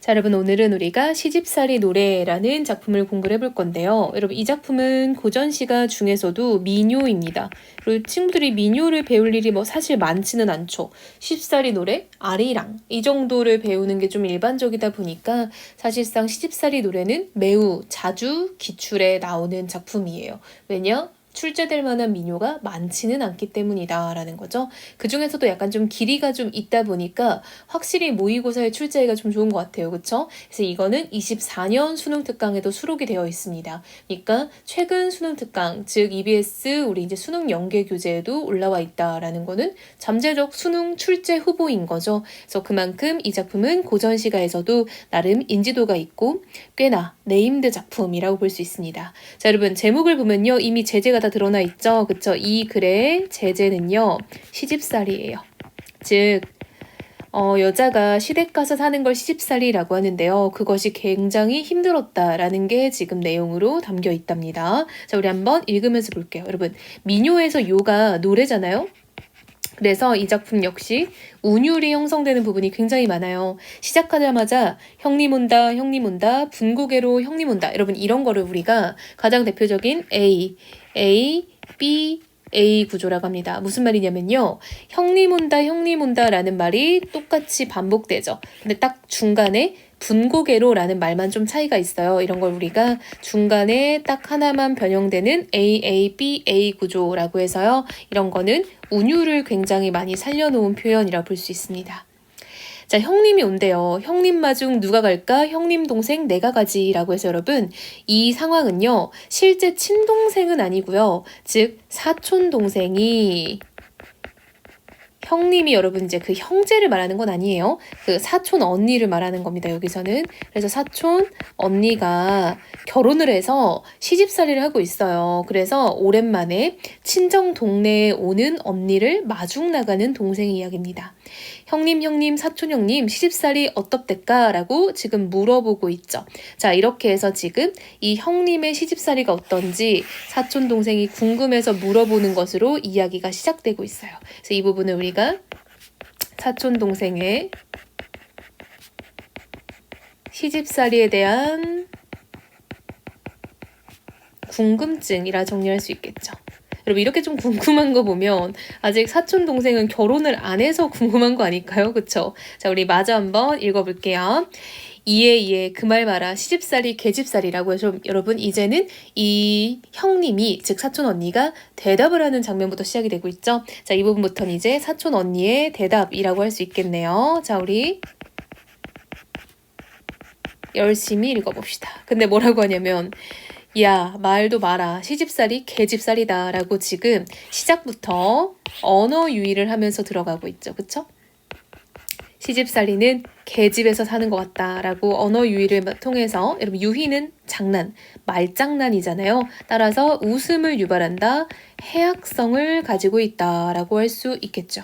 자, 여러분 오늘은 우리가 시집살이 노래라는 작품을 공부를 해볼 건데요. 여러분 이 작품은 고전시가 중에서도 민요입니다. 그리고 친구들이 민요를 배울 일이 사실 많지는 않죠. 시집살이 노래, 아리랑 이 정도를 배우는 게 좀 일반적이다 보니까 사실상 시집살이 노래는 매우 자주 기출에 나오는 작품이에요. 왜냐? 출제될 만한 민요가 많지는 않기 때문이다 라는 거죠. 그 중에서도 약간 좀 길이가 좀 있다 보니까 확실히 모의고사에 출제하기가 좀 좋은 것 같아요. 그쵸? 그래서 이거는 24년 수능특강에도 수록이 되어 있습니다. 그러니까 최근 수능특강, 즉 EBS 우리 이제 수능 연계 교재에도 올라와 있다라는 거는 잠재적 수능 출제 후보인 거죠. 그래서 그만큼 이 작품은 고전시가에서도 나름 인지도가 있고 꽤나 네임드 작품이라고 볼 수 있습니다. 자, 여러분 제목을 보면요. 이미 제재가 다 드러나 있죠. 그쵸? 이 글의 제재는요. 시집살이에요. 즉 여자가 시댁 가서 사는 걸 시집살이라고 하는데요. 그것이 굉장히 힘들었다라는 게 지금 내용으로 담겨 있답니다. 자, 우리 한번 읽으면서 볼게요. 여러분 민요에서 요가 노래잖아요. 그래서 이 작품 역시 운율이 형성되는 부분이 굉장히 많아요. 시작하자마자 형님 온다, 형님 온다, 분고개로 형님 온다. 여러분 이런 거를 우리가 가장 대표적인 A, B, A 구조라고 합니다. 무슨 말이냐면요. 형님 온다 라는 말이 똑같이 반복되죠. 근데 딱 중간에 분고개로 라는 말만 좀 차이가 있어요. 이런 걸 우리가 중간에 딱 하나만 변형되는 A, B, A 구조라고 해서요. 이런 거는 운율을 굉장히 많이 살려놓은 표현이라 볼 수 있습니다. 자, 형님이 온대요. 형님 마중 누가 갈까? 형님 동생 내가 가지라고 해서 여러분 이 상황은요. 실제 친동생은 아니고요. 즉 사촌 동생이 형님이 여러분 이제 그 형제를 말하는 건 아니에요. 그 사촌 언니를 말하는 겁니다. 여기서는. 그래서 사촌 언니가 결혼을 해서 시집살이를 하고 있어요. 그래서 오랜만에 친정 동네에 오는 언니를 마중 나가는 동생의 이야기입니다. 형님, 사촌 형님 시집살이 어떻댔까? 라고 지금 물어보고 있죠. 자, 이렇게 해서 지금 이 형님의 시집살이가 어떤지 사촌 동생이 궁금해서 물어보는 것으로 이야기가 시작되고 있어요. 그래서 이 부분을 우리가 사촌 동생의 시집살이에 대한 궁금증이라 정리할 수 있겠죠. 여러분 이렇게 좀 궁금한 거 보면 아직 사촌 동생은 결혼을 안 해서 궁금한 거 아닐까요? 그쵸? 자, 우리 마저 한번 읽어볼게요. 이에 그 말 마라 시집살이 계집살이라고 해서 여러분 이제는 이 형님이 즉 사촌 언니가 대답을 하는 장면부터 시작이 되고 있죠. 자, 이 부분부터는 이제 사촌 언니의 대답이라고 할 수 있겠네요. 자, 우리 열심히 읽어봅시다. 근데 뭐라고 하냐면 야, 말도 마라. 시집살이 계집살이다 라고 지금 시작부터 언어 유희를 하면서 들어가고 있죠. 그쵸? 시집살이는 계집에서 사는 것 같다라고 언어 유희를 통해서 여러분 유희는 장난, 말장난이잖아요. 따라서 웃음을 유발한다, 해악성을 가지고 있다라고 할 수 있겠죠.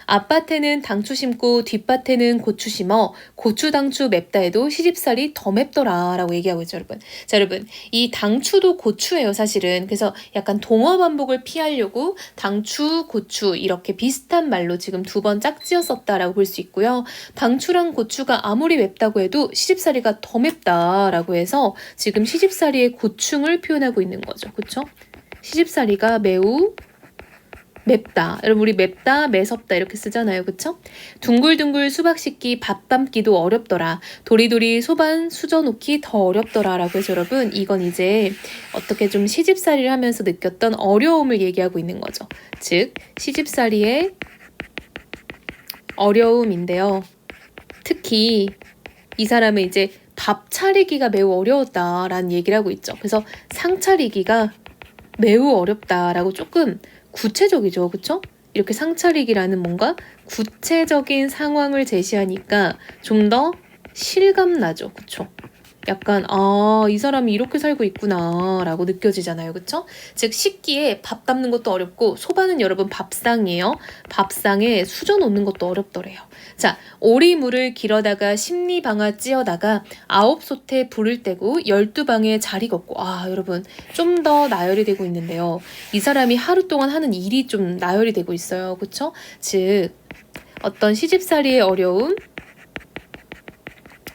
앞밭에는 당추 심고 뒷밭에는 고추 심어 고추 당추 맵다 해도 시집살이 더 맵더라 라고 얘기하고 있죠. 여러분. 자, 여러분 이 당추도 고추예요. 사실은. 그래서 약간 동어 반복을 피하려고 당추, 고추 이렇게 비슷한 말로 지금 두 번 짝지었었다라고 볼 수 있고요. 당추랑 고추가 아무리 맵다고 해도 시집살이가 더 맵다라고 해서 지금 시집살이의 고충을 표현하고 있는 거죠. 그렇죠? 시집살이가 매우 맵다. 여러분 우리 맵다, 매섭다 이렇게 쓰잖아요. 그쵸? 둥글둥글 수박 씻기, 밥 담기도 어렵더라. 도리도리 소반 수저 놓기 더 어렵더라 라고 해서 여러분 이건 이제 어떻게 좀 시집살이를 하면서 느꼈던 어려움을 얘기하고 있는 거죠. 즉 시집살이의 어려움인데요. 특히 이 사람은 이제 밥 차리기가 매우 어려웠다라는 얘기를 하고 있죠. 그래서 상 차리기가 매우 어렵다라고 조금 구체적이죠. 그쵸? 이렇게 상 차리기라는 뭔가 구체적인 상황을 제시하니까 좀 더 실감나죠. 그쵸? 약간 이 사람이 이렇게 살고 있구나 라고 느껴지잖아요. 그쵸? 즉 식기에 밥 담는 것도 어렵고 소바는 여러분 밥상이에요. 밥상에 수저 놓는 것도 어렵더래요. 자, 오리물을 길어다가 십리방아 찧어다가 9솥에 불을 떼고 12방에 자리 걷고 여러분 좀 더 나열이 되고 있는데요. 이 사람이 하루 동안 하는 일이 좀 나열이 되고 있어요. 그쵸? 즉 어떤 시집살이의 어려움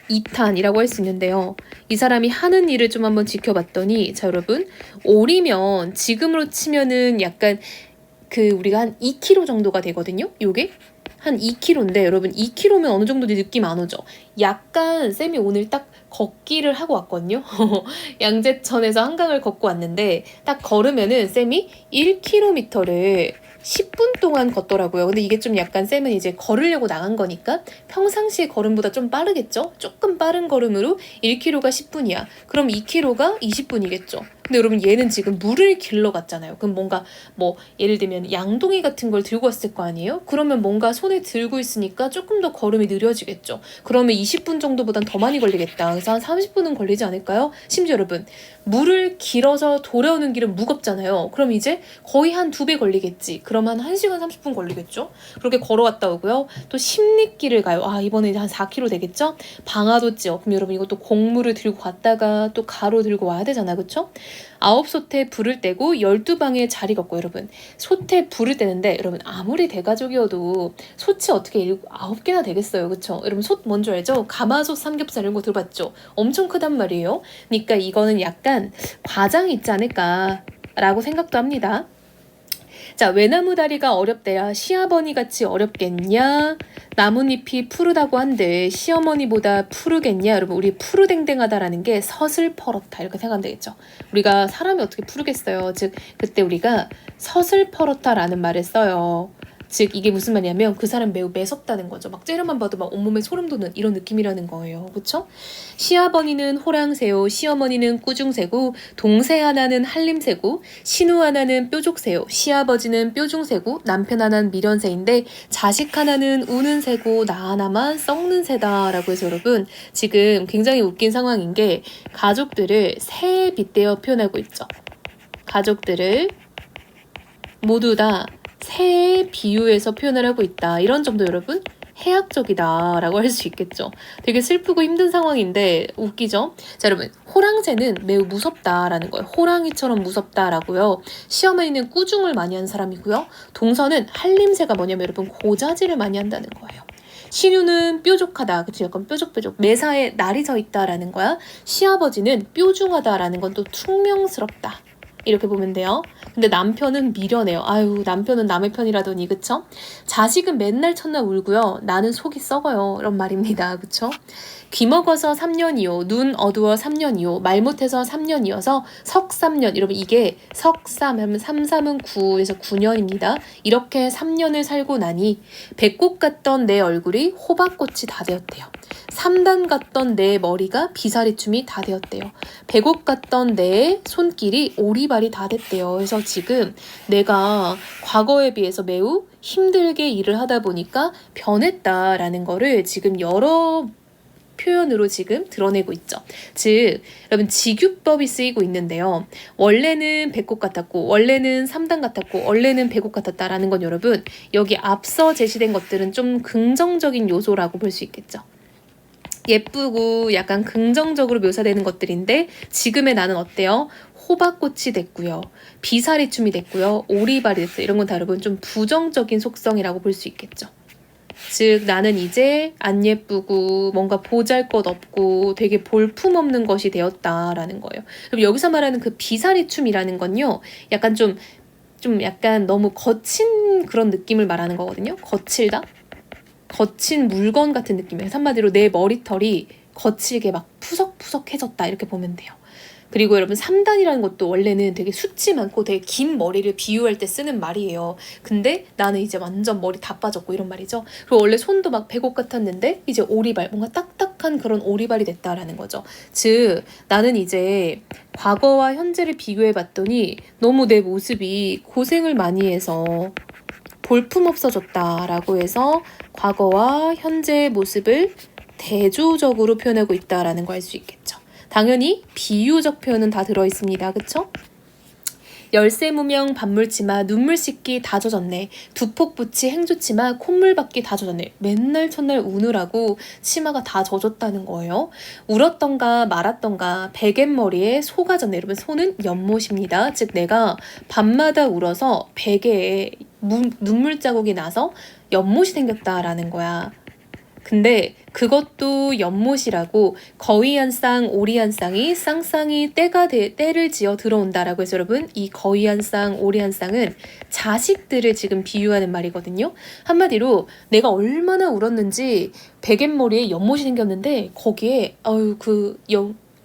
2탄이라고 할 수 있는데요. 이 사람이 하는 일을 좀 한번 지켜봤더니 자 여러분 올이면 지금으로 치면은 약간 우리가 한 2kg 정도가 되거든요. 요게 한 2kg인데 여러분 2kg면 어느 정도 느낌 안 오죠? 약간 쌤이 오늘 딱 걷기를 하고 왔거든요. 양재천에서 한강을 걷고 왔는데 딱 걸으면은 쌤이 1km를 10분 동안 걷더라고요. 근데 이게 좀 약간 쌤은 이제 걸으려고 나간 거니까 평상시에 걸음보다 좀 빠르겠죠? 조금 빠른 걸음으로 1km가 10분이야. 그럼 2km가 20분이겠죠. 근데 여러분 얘는 지금 물을 길러 갔잖아요. 그럼 뭔가 뭐 예를 들면 양동이 같은 걸 들고 왔을 거 아니에요? 그러면 뭔가 손에 들고 있으니까 조금 더 걸음이 느려지겠죠. 그러면 20분 정도보단 더 많이 걸리겠다. 그래서 한 30분은 걸리지 않을까요? 심지어 여러분 물을 길어서 돌아오는 길은 무겁잖아요. 그럼 이제 거의 한 2배 걸리겠지. 그러면 한 1시간 30분 걸리겠죠. 그렇게 걸어왔다 오고요. 또 십리길을 가요. 이번에 이제 한 4km 되겠죠. 방아도지역. 그럼 여러분 이것도 곡물을 들고 갔다가 또 가로 들고 와야 되잖아. 그쵸? 9솥에 불을 떼고 12방에 자리 걷고 여러분 솥에 불을 떼는데 여러분 아무리 대가족이어도 솥이 어떻게 9개나 되겠어요. 그쵸? 여러분 솥 뭔지 알죠? 가마솥 삼겹살 이런 거 들어봤죠? 엄청 크단 말이에요. 그러니까 이거는 약간 과장이 있지 않을까 라고 생각도 합니다. 자, 외나무 다리가 어렵대야 시아버니 같이 어렵겠냐? 나뭇잎이 푸르다고 한들 시어머니보다 푸르겠냐? 여러분 우리 푸르댕댕하다라는 게 서슬퍼렇다 이렇게 생각하면 되겠죠. 우리가 사람이 어떻게 푸르겠어요. 즉 그때 우리가 서슬퍼렇다라는 말을 써요. 즉 이게 무슨 말이냐면 그 사람 매우 매섭다는 거죠. 막 째려만 봐도 막 온몸에 소름 돋는 이런 느낌이라는 거예요. 그렇죠? 시아버니는 호랑새고 시어머니는 꾸중새고 동생 하나는 한림새고 신우 하나는 뾰족새요. 시아버지는 뾰중새고 남편 하나는 미련새인데 자식 하나는 우는 새고 나 하나만 썩는 새다라고 해서 여러분 지금 굉장히 웃긴 상황인 게 가족들을 새에 빗대어 표현하고 있죠. 가족들을 모두 다 새에 비유해서 표현을 하고 있다. 이런 점도 여러분 해학적이다 라고 할 수 있겠죠. 되게 슬프고 힘든 상황인데 웃기죠? 자 여러분 호랑새는 매우 무섭다라는 거예요. 호랑이처럼 무섭다라고요. 시어머니는 꾸중을 많이 한 사람이고요. 동서는 한림새가 뭐냐면 여러분 고자질을 많이 한다는 거예요. 신우는 뾰족하다. 그치? 약간 뾰족뾰족. 매사에 날이 서 있다라는 거야. 시아버지는 뾰중하다라는 건 또 퉁명스럽다. 이렇게 보면 돼요. 근데 남편은 미련해요. 아유 남편은 남의 편이라더니 그쵸? 자식은 맨날 첫날 울고요. 나는 속이 썩어요. 이런 말입니다. 그쵸? 귀 먹어서 3년이요. 눈 어두워 3년이요. 말 못해서 3년이어서 석3년. 여러분 이게 석3 하면 3, 3은 9에서 9년입니다. 이렇게 3년을 살고 나니 백꽃 같던 내 얼굴이 호박꽃이 다 되었대요. 3단 같던 내 머리가 비사리춤이 다 되었대요. 백옥 같던 내 손길이 오리발이 다 됐대요. 그래서 지금 내가 과거에 비해서 매우 힘들게 일을 하다 보니까 변했다라는 거를 지금 여러 표현으로 지금 드러내고 있죠. 즉 여러분 직유법이 쓰이고 있는데요. 원래는 백곡 같았고 원래는 3단 같았고 원래는 백곡 같았다라는 건 여러분 여기 앞서 제시된 것들은 좀 긍정적인 요소라고 볼 수 있겠죠. 예쁘고 약간 긍정적으로 묘사되는 것들인데 지금의 나는 어때요? 호박꽃이 됐고요. 비사리춤이 됐고요. 오리발이 됐어요. 이런 건 다 여러분 좀 부정적인 속성이라고 볼 수 있겠죠. 즉 나는 이제 안 예쁘고 뭔가 보잘것없고 되게 볼품없는 것이 되었다라는 거예요. 그럼 여기서 말하는 그 비사리춤이라는 건요. 약간 좀 약간 너무 거친 그런 느낌을 말하는 거거든요. 거칠다? 거친 물건 같은 느낌이에요. 한마디로 내 머리털이 거칠게 막 푸석푸석해졌다 이렇게 보면 돼요. 그리고 여러분 3단이라는 것도 원래는 되게 숱이 많고 되게 긴 머리를 비유할 때 쓰는 말이에요. 근데 나는 이제 완전 머리 다 빠졌고 이런 말이죠. 그리고 원래 손도 막 백옥 같았는데 이제 오리발, 뭔가 딱딱한 그런 오리발이 됐다라는 거죠. 즉 나는 이제 과거와 현재를 비교해 봤더니 너무 내 모습이 고생을 많이 해서 볼품 없어졌다라고 해서 과거와 현재의 모습을 대조적으로 표현하고 있다라는 거 알 수 있겠죠. 당연히 비유적 표현은 다 들어있습니다. 그쵸? 열쇠무명 반물치마 눈물 씻기 다 젖었네. 두폭붙이 행주치마 콧물 받기 다 젖었네. 맨날 첫날 우느라고 치마가 다 젖었다는 거예요. 울었던가 말았던가 베갯머리에 소가 졌네. 여러분 소는 연못입니다. 즉 내가 밤마다 울어서 베개에 눈물 자국이 나서 연못이 생겼다라는 거야. 근데 그것도 연못이라고 거위 한 쌍, 오리 한 쌍이 쌍쌍이 때를 지어 들어온다라고 해서 여러분 이 거위 한 쌍, 오리 한 쌍은 자식들을 지금 비유하는 말이거든요. 한마디로 내가 얼마나 울었는지 베갯머리에 연못이 생겼는데 거기에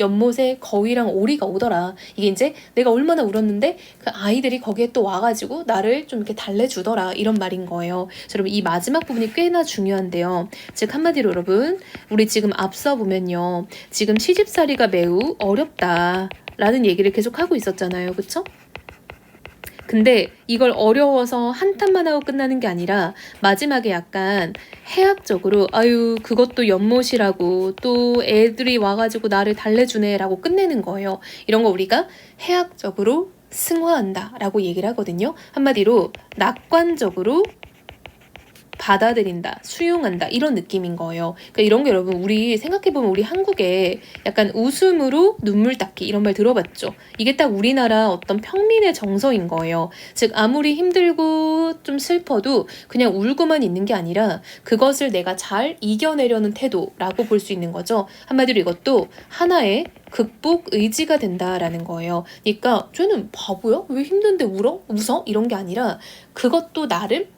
연못에 거위랑 오리가 오더라. 이게 이제 내가 얼마나 울었는데 그 아이들이 거기에 또 와가지고 나를 좀 이렇게 달래주더라. 이런 말인 거예요. 그래서 여러분 이 마지막 부분이 꽤나 중요한데요. 즉 한마디로 여러분 우리 지금 앞서 보면요. 지금 시집살이가 매우 어렵다라는 얘기를 계속 하고 있었잖아요. 그쵸? 근데 이걸 어려워서 한탄만 하고 끝나는 게 아니라 마지막에 약간 해학적으로 아유 그것도 연못이라고 또 애들이 와가지고 나를 달래주네 라고 끝내는 거예요. 이런 거 우리가 해학적으로 승화한다 라고 얘기를 하거든요. 한마디로 낙관적으로 받아들인다, 수용한다 이런 느낌인 거예요. 그러니까 이런 게 여러분 우리 생각해보면 우리 한국에 약간 웃음으로 눈물 닦기 이런 말 들어봤죠. 이게 딱 우리나라 어떤 평민의 정서인 거예요. 즉 아무리 힘들고 좀 슬퍼도 그냥 울고만 있는 게 아니라 그것을 내가 잘 이겨내려는 태도라고 볼 수 있는 거죠. 한마디로 이것도 하나의 극복 의지가 된다라는 거예요. 그러니까 쟤는 바보야? 왜 힘든데 웃어? 이런 게 아니라 그것도 나를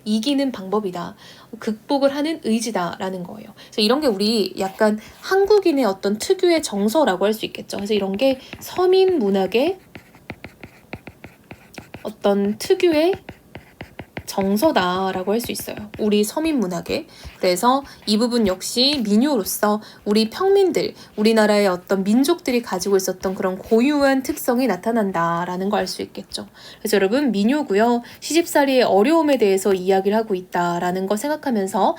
이기는 방법이다. 극복을 하는 의지다라는 거예요. 그래서 이런 게 우리 약간 한국인의 어떤 특유의 정서라고 할 수 있겠죠. 그래서 이런 게 서민 문학의 어떤 특유의 정서다라고 할 수 있어요. 우리 서민 문학에. 그래서 이 부분 역시 민요로서 우리 평민들, 우리나라의 어떤 민족들이 가지고 있었던 그런 고유한 특성이 나타난다라는 걸 알 수 있겠죠. 그래서 여러분 민요고요. 시집살이의 어려움에 대해서 이야기를 하고 있다라는 거 생각하면서